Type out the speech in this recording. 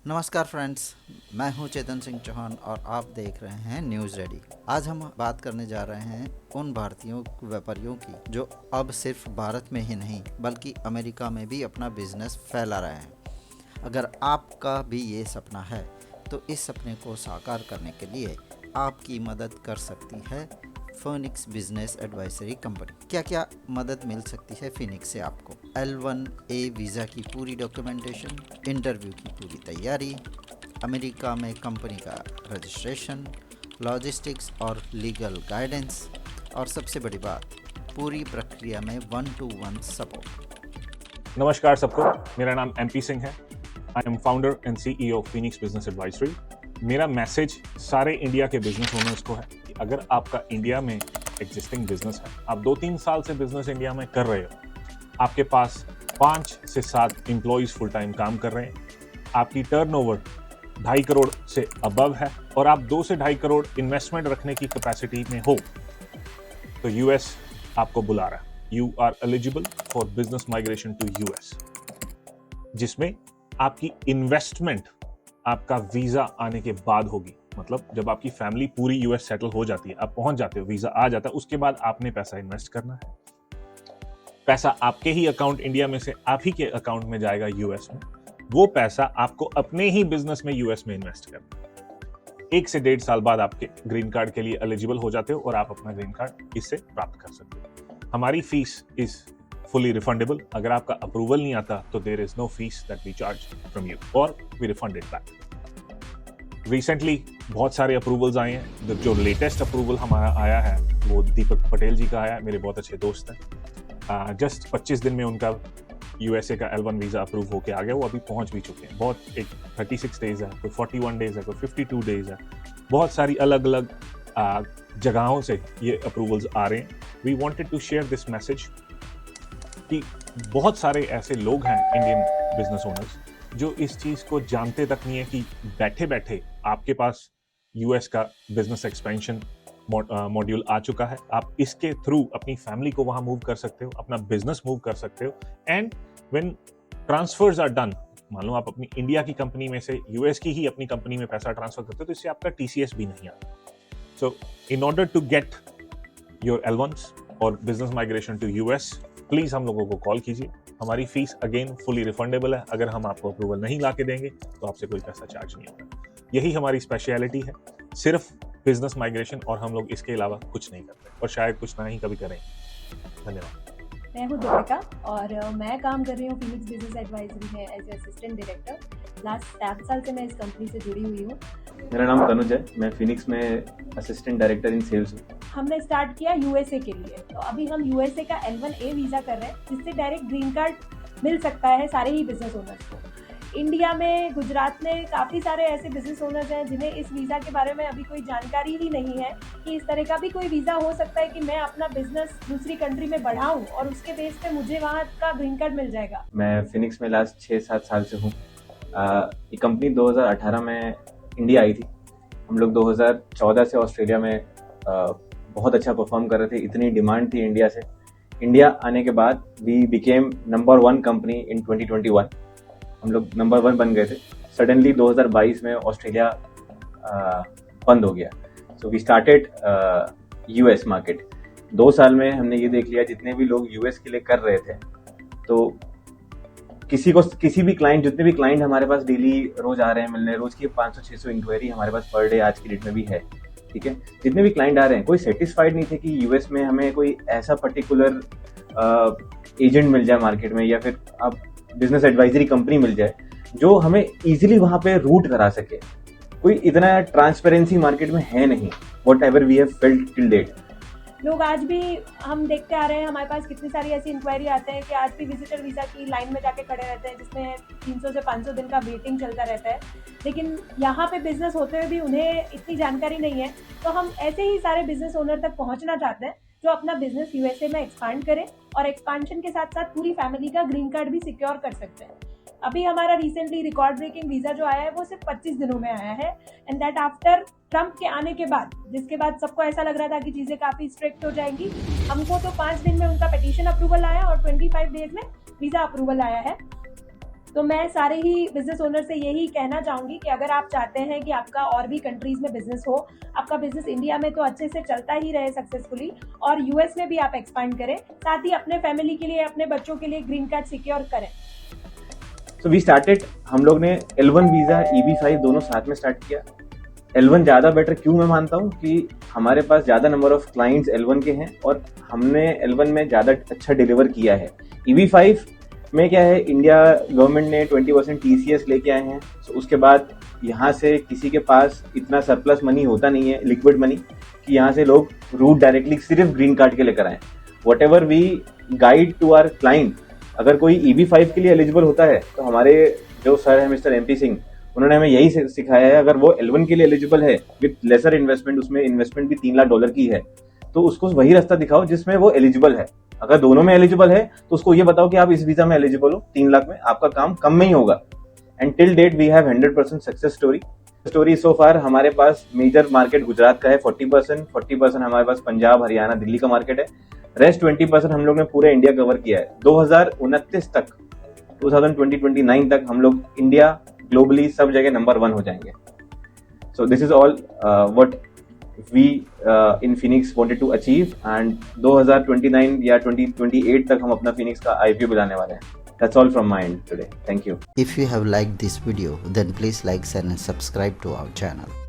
नमस्कार फ्रेंड्स, मैं हूं चेतन सिंह चौहान और आप देख रहे हैं न्यूज़ रेडी। आज हम बात करने जा रहे हैं उन भारतीयों व्यापारियों की जो अब सिर्फ भारत में ही नहीं बल्कि अमेरिका में भी अपना बिजनेस फैला रहे हैं। अगर आपका भी ये सपना है तो इस सपने को साकार करने के लिए आपकी मदद कर सकती है फिनिक्स बिजनेस एडवाइजरी कंपनी। क्या क्या मदद मिल सकती है फिनिक्स से आपको? L1A वीज़ा की पूरी डॉक्यूमेंटेशन, इंटरव्यू की पूरी तैयारी, अमेरिका में कंपनी का रजिस्ट्रेशन, लॉजिस्टिक्स और लीगल गाइडेंस, और सबसे बड़ी बात, पूरी प्रक्रिया में 1-to-1 सपोर्ट। नमस्कार सबको, मेरा नाम MP सिंह है। I am founder and CEO Phoenix business advisory. मेरा मैसेज सारे इंडिया के बिजनेस ओनर्स को है कि अगर आपका इंडिया में एग्जिस्टिंग बिजनेस है, आप 2-3 साल से बिजनेस इंडिया में कर रहे हो, आपके पास 5 से 7 एम्प्लॉइज फुल टाइम काम कर रहे हैं, आपकी टर्नओवर 2.5 करोड़ से अबव है और आप 2 से 2.5 करोड़ इन्वेस्टमेंट रखने की कैपेसिटी में हो, तो US आपको बुला रहा है। You are eligible for business migration to US, जिसमें आपकी इन्वेस्टमेंट आपका वीजा आने के बाद होगी। मतलब जब आपकी फैमिली पूरी US सेटल हो जाती है, आप पहुंच जाते हो, वीजा आ जाता है, उसके बाद आपने पैसा इन्वेस्ट करना है। पैसा आपके ही अकाउंट इंडिया में से आप ही के अकाउंट में जाएगा US में। वो पैसा आपको अपने ही बिजनेस में US में इन्वेस्ट करना है। 1 से 1.5 साल बाद आपके ग्रीन कार्ड के लिए एलिजिबल हो जाते हो और आप अपना ग्रीन कार्ड इससे प्राप्त कर सकते हो। हमारी फीस इज fully refundable. अगर आपका अप्रूवल नहीं आता तो there is no fees that we charge from you or we refund it back. Recently बहुत सारे अप्रूवल्स आए हैं। जो लेटेस्ट अप्रूवल हमारा आया है वो दीपक पटेल जी का आया, मेरे बहुत अच्छे दोस्त हैं। जस्ट 25 दिन में उनका USA का L1 वीज़ा अप्रूव होके आ गया, वो अभी पहुंच भी चुके हैं। बहुत एक 36 डेज है, कोई 41 डेज है, कोई 52 डेज है। बहुत सारी अलग अलग जगहों से ये अप्रूवल्स आ रहे हैं। We wanted to share this message कि बहुत सारे ऐसे लोग हैं इंडियन बिजनेस ओनर्स जो इस चीज को जानते तक नहीं है कि बैठे बैठे आपके पास US का बिजनेस एक्सपेंशन मॉड्यूल आ चुका है। आप इसके थ्रू अपनी फैमिली को वहां मूव कर सकते हो, अपना बिजनेस मूव कर सकते हो। And when transfers are done, मान लो आप अपनी इंडिया की कंपनी में से US की ही अपनी कंपनी में पैसा ट्रांसफर करते हो, तो इससे आपका TCS भी नहीं आता। So in order to get your L1s और business migration to US, please हम लोगों को कॉल कीजिए। हमारी फीस अगेन फुली रिफंडेबल है। अगर हम आपको अप्रूवल नहीं ला के देंगे तो आपसे कोई पैसा चार्ज नहीं होगा। यही हमारी स्पेशलिटी है, सिर्फ बिजनेस माइग्रेशन, और हम लोग इसके अलावा कुछ नहीं करते और शायद कुछ ना ही कभी करें। धन्यवाद। मैं हूँ दीपिका और मैं काम कर रही हूँ फिनिक्स बिजनेस एडवाइजरी में एज असिस्टेंट डायरेक्टर। लास्ट 7 साल से मैं इस कंपनी से जुड़ी हुई हूँ। मेरा नाम तनुज है, मैं फिनिक्स में असिस्टेंट डायरेक्टर इन सेल्स हूँ। हमने स्टार्ट किया USA के लिए, तो अभी हम USA का L1A वीज़ा कर रहे हैं, जिससे डायरेक्ट ग्रीन कार्ड मिल सकता है सारे ही बिजनेस ओनर्स को। इंडिया में, गुजरात में काफ़ी सारे ऐसे बिजनेस ओनर्स हैं जिन्हें इस वीज़ा के बारे में अभी कोई जानकारी ही नहीं है कि इस तरह का भी कोई वीज़ा हो सकता है कि मैं अपना बिजनेस दूसरी कंट्री में बढ़ाऊं और उसके बेस पे मुझे वहाँ का ग्रीन कार्ड मिल जाएगा। मैं फिनिक्स में लास्ट 6-7 साल से हूँ। ये कंपनी 2018 में इंडिया आई थी। हम लोग 2014 से ऑस्ट्रेलिया में बहुत अच्छा परफॉर्म कर रहे थे, इतनी डिमांड थी इंडिया से। इंडिया आने के बाद we became number 1 company in 2021। हम लोग नंबर 1 बन गए थे। सडनली 2022 में ऑस्ट्रेलिया बंद हो गया, so we started US market. 2 साल में हमने ये देख लिया, जितने भी लोग US के लिए कर रहे थे, तो किसी भी क्लाइंट, जितने भी क्लाइंट हमारे पास डेली रोज आ रहे हैं मिलने, रोज की 500-600 इंक्वायरी हमारे पास पर डे आज की डेट में भी है। ठीक है, जितने भी क्लाइंट आ रहे हैं, कोई सेटिस्फाइड नहीं थे कि US में हमें कोई ऐसा पर्टिकुलर एजेंट मिल जाए मार्केट में, या फिर आप बिजनेस एडवाइजरी कंपनी मिल जाए जो हमें इजीली वहां पे रूट करा सके। कोई इतना ट्रांसपेरेंसी मार्केट में है नहीं, whatever we have felt till date. लोग आज भी हम देखते आ रहे हैं, हमारे पास कितनी सारी ऐसी इंक्वायरी आते हैं कि आज भी विजिटर वीज़ा की लाइन में जाके खड़े रहते हैं, जिसमें 300 से 500 दिन का वेटिंग चलता रहता है। लेकिन यहाँ पे बिजनेस होते हुए भी उन्हें इतनी जानकारी नहीं है। तो हम ऐसे ही सारे बिजनेस ओनर तक पहुँचना चाहते हैं जो अपना बिजनेस USA में एक्सपांड करें और एक्सपांशन के साथ साथ पूरी फैमिली का ग्रीन कार्ड भी सिक्योर कर सकते हैं। अभी हमारा रिसेंटली रिकॉर्ड ब्रेकिंग वीज़ा जो आया है वो सिर्फ 25 दिनों में आया है, एंड दैट आफ्टर ट्रम्प के आने के बाद, जिसके बाद सबको ऐसा लग रहा था कि चीज़ें काफ़ी स्ट्रिक्ट हो जाएंगी। हमको तो 5 दिन में उनका पिटीशन अप्रूवल आया और 25 डेज में वीज़ा अप्रूवल आया है। तो मैं सारे ही बिजनेस ओनर से यही कहना चाहूँगी कि अगर आप चाहते हैं कि आपका और भी कंट्रीज़ में बिजनेस हो, आपका बिजनेस इंडिया में तो अच्छे से चलता ही रहे सक्सेसफुली और यूएस में भी आप एक्सपांड करें, साथ ही अपने फैमिली के लिए, अपने बच्चों के लिए ग्रीन कार्ड सिक्योर करें। सो वी स्टार्टेड, हम लोग ने L1 वीज़ा, EB5 दोनों साथ में स्टार्ट किया। L1 ज़्यादा बेटर क्यों मैं मानता हूँ कि हमारे पास ज़्यादा नंबर ऑफ क्लाइंट्स L1 के हैं और हमने L1 में ज़्यादा अच्छा डिलीवर किया है। EB5 में क्या है, इंडिया गवर्नमेंट ने 20% TCS लेके आए हैं। so, उसके बाद यहाँ से किसी के पास इतना सरप्लस मनी होता नहीं है, लिक्विड मनी, कि यहाँ से लोग रूट डायरेक्टली सिर्फ ग्रीन कार्ड के लेकर आए। Whatever we guide to our client, अगर कोई EB5 के लिए एलिजिबल होता है तो हमारे जो सर है मिस्टर MP सिंह, उन्होंने हमें यही सिखाया है, अगर वो L1 के लिए एलिजिबल है विद लेसर इन्वेस्टमेंट, उसमें इन्वेस्टमेंट भी $3 लाख की है, तो उसको वही रास्ता दिखाओ जिसमें वो एलिजिबल है। अगर दोनों में एलिजिबल है तो उसको ये बताओ कि आप इस वीजा में एलिजिबल हो, 3 लाख में आपका काम कम में ही होगा। And till date we have 100% success story so far. हमारे पास मेजर मार्केट गुजरात का है 40% हमारे पास पंजाब, हरियाणा, दिल्ली का मार्केट है। रेस्ट 20% हम लोग ने पूरे इंडिया कवर किया है। 2029 तक, 2029 तक हम लोग इंडिया ग्लोबली सब जगह नंबर 1 हो जाएंगे। So this is all what we in Phoenix wanted to achieve, and 2029 या 2028 तक हम अपना फिनिक्स का IPO बुलाने वाले हैं। That's all from my end today. Thank you. If you have liked this video, then please like, share and subscribe to our channel.